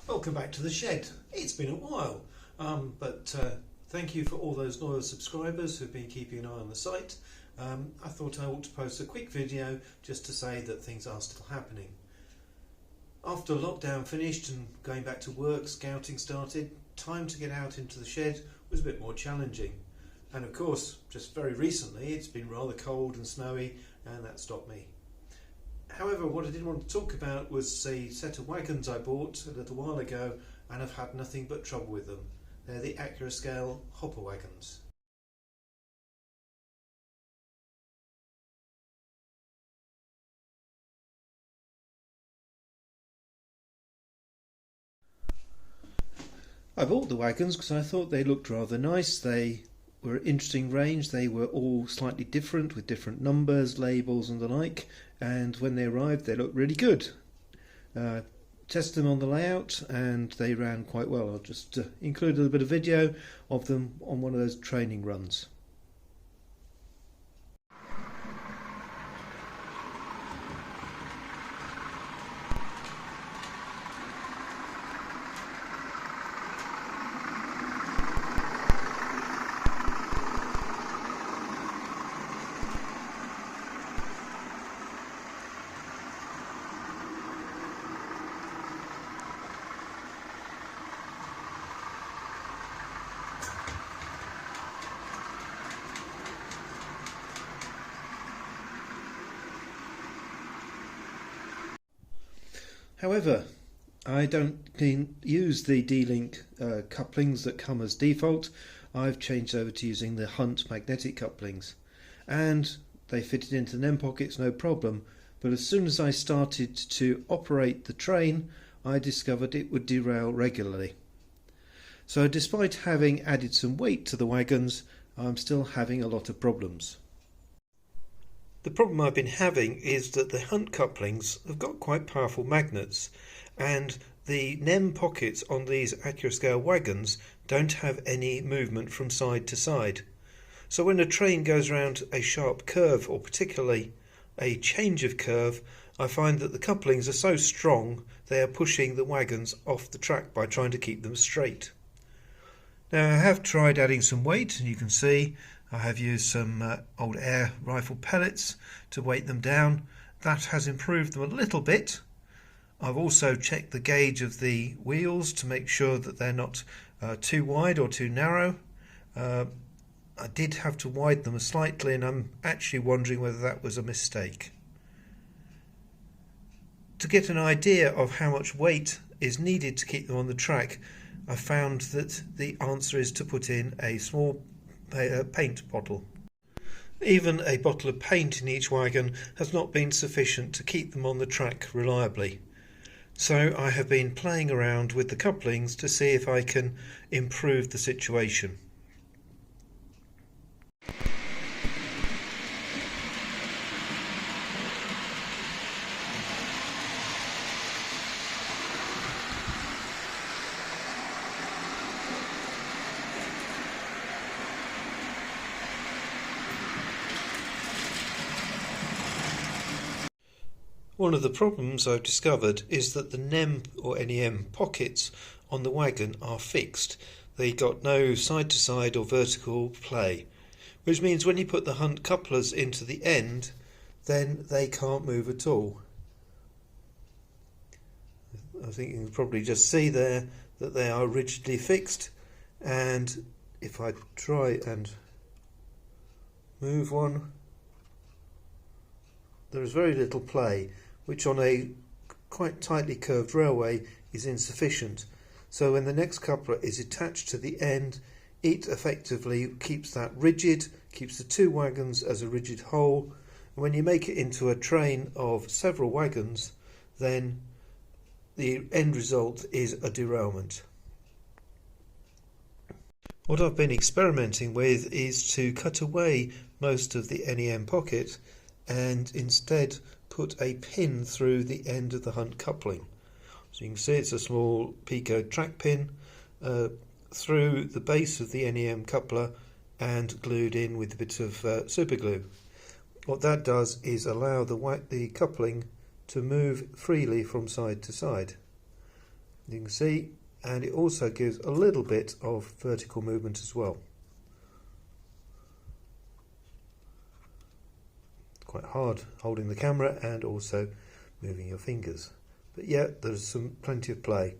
Welcome back to the shed. It's been a while, but thank you for all those loyal subscribers who've been keeping an eye on the site. I thought I ought to post a quick video just to say that things are still happening. After lockdown finished and going back to work, scouting started, time to get out into the shed was a bit more challenging. And of course, just very recently it's been rather cold and snowy, and that stopped me. However, what I did want to talk about was a set of wagons I bought a little while ago and have had nothing but trouble with them. They're the Accurascale Hopper wagons. I bought the wagons because I thought they looked rather nice. They were an interesting range. They were all slightly different with different numbers, labels and the like, and when they arrived they looked really good. Tested them on the layout and they ran quite well. I'll just include a little bit of video of them on one of those training runs. However, I don't use the D-Link couplings that come as default. I've changed over to using the Hunt magnetic couplings, and they fitted into the NEM pockets no problem, but as soon as I started to operate the train I discovered it would derail regularly. So despite having added some weight to the wagons, I'm still having a lot of problems. The problem I've been having is that the Hunt couplings have got quite powerful magnets, and the NEM pockets on these Accurascale wagons don't have any movement from side to side. So when a train goes around a sharp curve, or particularly a change of curve, I find that the couplings are so strong they are pushing the wagons off the track by trying to keep them straight. Now I have tried adding some weight, and you can see I have used some old air rifle pellets to weight them down. That has improved them a little bit. I've also checked the gauge of the wheels to make sure that they're not too wide or too narrow. I did have to widen them slightly, and I'm actually wondering whether that was a mistake. To get an idea of how much weight is needed to keep them on the track, I found that the answer is to put in a small paint bottle. Even a bottle of paint in each wagon has not been sufficient to keep them on the track reliably. So I have been playing around with the couplings to see if I can improve the situation. One of the problems I've discovered is that the NEM or NEM pockets on the wagon are fixed. They got no side to side or vertical play, which means when you put the Hunt couplers into the end, then they can't move at all. I think you can probably just see there that they are rigidly fixed, and if I try and move one, there is very little play, which on a quite tightly curved railway is insufficient. So when the next coupler is attached to the end, it effectively keeps that rigid, keeps the two wagons as a rigid whole. And when you make it into a train of several wagons, then the end result is a derailment. What I've been experimenting with is to cut away most of the NEM pocket and instead put a pin through the end of the Hunt coupling. So you can see it's a small pico track pin through the base of the NEM coupler and glued in with a bit of super glue. What that does is allow the coupling to move freely from side to side. You can see, and it also gives a little bit of vertical movement as well. Quite hard holding the camera and also moving your fingers. But yeah, there's plenty of play.